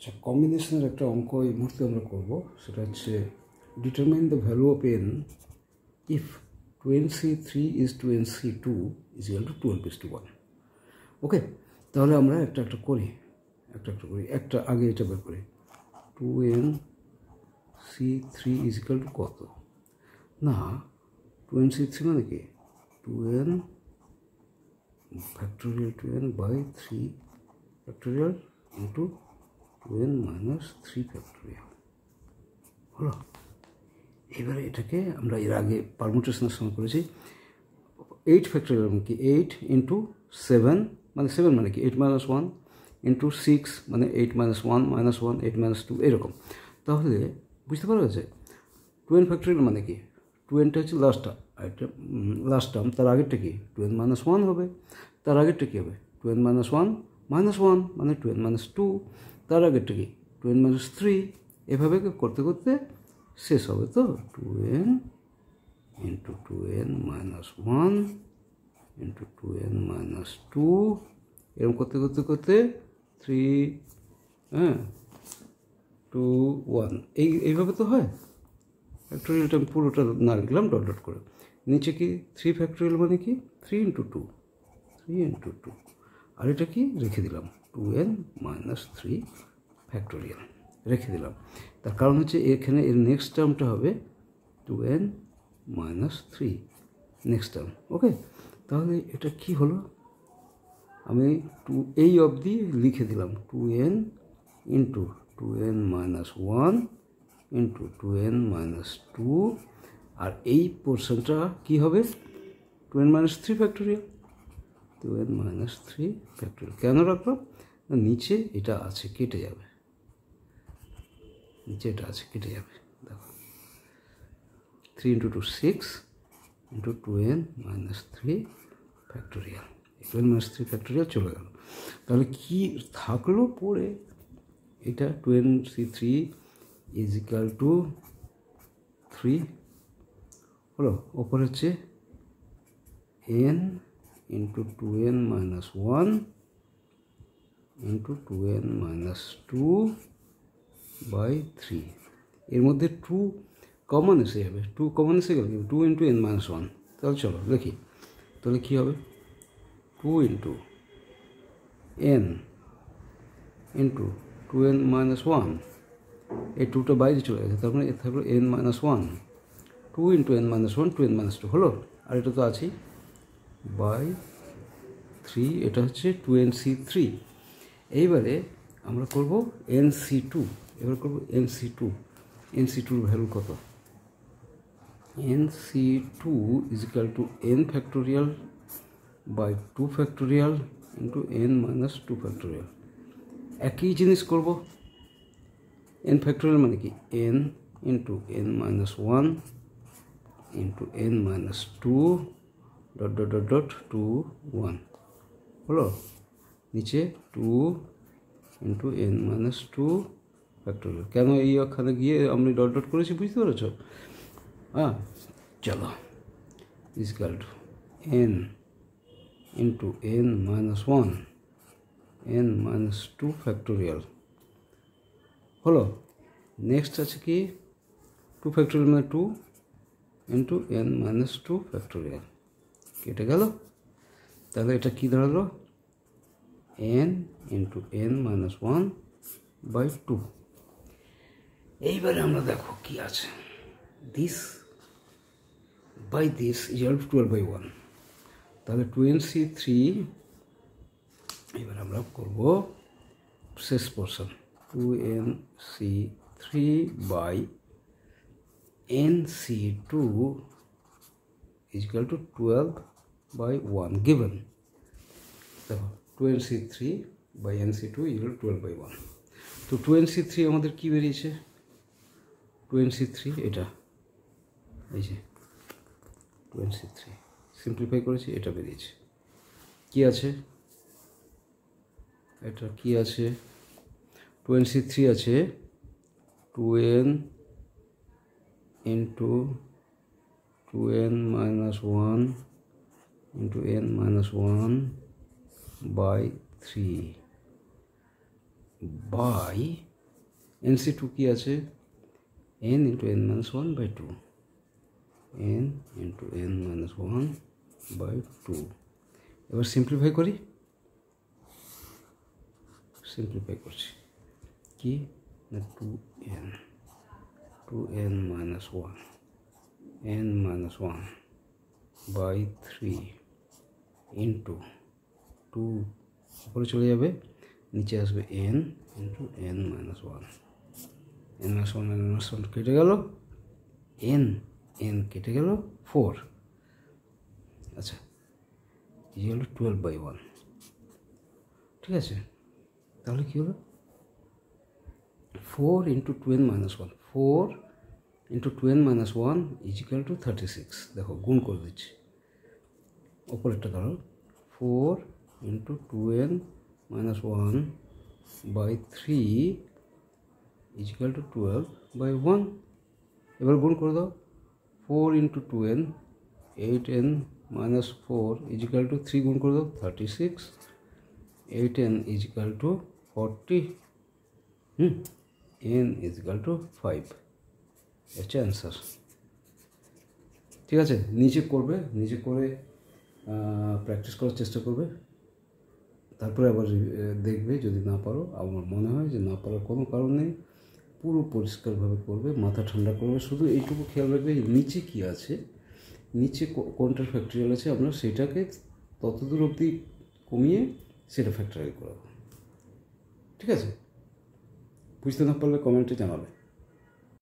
আচ্ছা, কম্বিনেশনের একটা অঙ্ক এই মুহূর্তে আমরা করব, সেটা হচ্ছে determine the value of n if 2nc3 is 2nc2 is equal to 12:1. ওকে, তাহলে আমরা একটা করি, একটা আগে এটা বের করি। 2nc3 is equal to কত? না, 2nc3 মানে কি? 2n factorial 2n by 3 factorial into 2n minus 3 factorial হলো। এবারে এটাকে আমরা এর আগে পারমুটেশনের সময় করেছি। 8 ফ্যাক্টোরিয়াল মানে কি? 8 ইন্টু 7 মানে 7 মানে কি? 8 minus 1 ইন্টু 6 মানে 8 minus 1 minus 1 8 minus 2 এরকম। তাহলে বুঝতে পারা গেছে 2n ফ্যাক্টোরিয়াল মানে কি? 2nটা হচ্ছে লাস্ট টার্ম, তার আগেরটা কি? 2n minus 1 হবে। তার আগেরটা কী হবে? 2n minus 1 minus 1 মানে 2n minus 2। তার আগেরটা কি? 2n minus 3। এভাবে করতে করতে শেষ হবে তো 2n into 2n minus 1 into 2n minus 2 এরকম করতে করতে করতে 3 2 1 এইভাবে তো হয়। ফ্যাক্টোরিয়ালটা আমি পুরোটা না লিখলাম, ডট ডট করে। নিচে কি 3 ফ্যাক্টোরিয়াল মানে কি? 3 ইন্টু 2 আর এটা কি রেখে দিলাম 2n minus 3 ফ্যাক্টোরিয়াল রেখে দিলাম। তার কারণ হচ্ছে এখানে এর নেক্সট টার্মটা হবে 2n minus 3 নেক্সট টার্ম। ওকে, তাহলে এটা কি হলো? আমি এই অবধি লিখে দিলাম 2n into 2n minus 1 into 2n minus 2 আর এই পোর্শনটা কি হবে? 2n minus 3 factorial 2n minus 3 factorial. কেন রাখলাম? নিচে এটা আছে, কেটে যাবে। নিচে এটা আছে, কেটে যাবে। দেখো 3 into 2 6 into 2n minus 3 factorial. 2n minus 3 factorial চলে গেল। তাহলে কি থাকলো পরে? এটা 2nc3 is equal to 3 হলো। ওপরে হচ্ছে n into 2n minus 1 into 2n minus 2 by 3। এর মধ্যে 2 কমন এসে যাবে। 2 কমন এসে গেল 2 ইন্টু n minus 1। তাহলে চলো দেখি, তাহলে কী হবে? 2 into n into 2n minus 1, এই 2টা বাইরে চলে গেছে, তার মানে এ থাকলো n minus 1। 2 into n minus 1 2n minus 2 হলো। আর এটা তো আছেই বাই 3, এটা হচ্ছে 2nc3। এইবারে আমরা করব nc2। এবার করব nc2। nc2 এর ভ্যালু কত? nc2 is equal to n factorial by 2 factorial into n minus 2 factorial। একই জিনিস করব। n factorial মানে কি? n into n minus 1 into n minus 2 dot dot dot dot 2 1 হলো। নিচে 2 ইন্টু n minus 2 ফ্যাক্টোরিয়াল। কেন এইখানে গিয়ে আমি ডট ডট করেছি বুঝতে পেরেছ? চলো ইজ ইকুয়াল টু n ইন্টু n minus 1 n minus 2 factorial হলো। নেক্সট আছে কি? 2 ফ্যাক্টোরিয়াল মানে 2 ইন্টু n minus 2 ফ্যাক্টোরিয়াল। কেটে গেল। তাহলে এটা কি দাঁড়ালো? n ইন্টু n minus 1 বাই 2। এইবারে আমরা দেখো কি আছে। This by this is equal to 12/1। তাহলে 2nc3, এবার আমরা করব শেষ portion 2nc3 by nc2 is equal to 12/1 given. দেখো 2nc3 by nc2 is equal to 12/1। তো 2nc3 আমাদের কি বেরিয়েছে? 2nc3 এটা, এই যে 2nc3 সিম্পলিফাই করেছি, এটা বেরিয়েছে। কি আছে? এটা কি আছে? 2nc3 আছে 2n into 2n minus 1 into n minus 1 by 3 by NC2 কি আছে, n into n minus 1 by 2, n into n minus 1 by 2। এবার সিম্পলিফাই করি, সিম্পলিফাই করছি কি না 2n minus 1 n minus 1 by 3 into 2 উপরে চলে যাবে, নিচে আসবে n into n minus 1, n minus 1 n minus 1 কেটে গেল, n কেটে গেল 4। আচ্ছা এই হলো 12/1, ঠিক আছে। তাহলে কী হলো 4 into 2n minus 1, 4 into 2n minus 1 is equal to 36। দেখো গুণ করে দিচ্ছি, ওপরেরটা ধরো 4 into 2n minus 1 by 3 is equal to 12/1। এবার গুণ করে দাও, 4 into 2n 8n minus 4 is equal to 3 গুণ করে দাও 36, 8n is equal to 40, n is equal to 5, হচ্ছে অ্যান্সার। ঠিক আছে, নিজে করবে, নিজে করে প্র্যাকটিস করার চেষ্টা করবে, তারপরে আবার দেখবে। যদি না পারো, আমার মনে হয় যে না পারার কোনো কারণ নেই, পুরো পরিষ্কারভাবে করবে, মাথা ঠান্ডা করবে। শুধু এইটুকু খেয়াল রাখবে নিচে কি আছে, নিচে কোনটার ফ্যাক্টরিয়াল আছে, আমরা সেটাকে ততদূর অবধি কমিয়ে সেটা ফ্যাক্টরিয়াল করাবো। ঠিক আছে, বুঝতে না পারলে কমেন্টে জানাবে।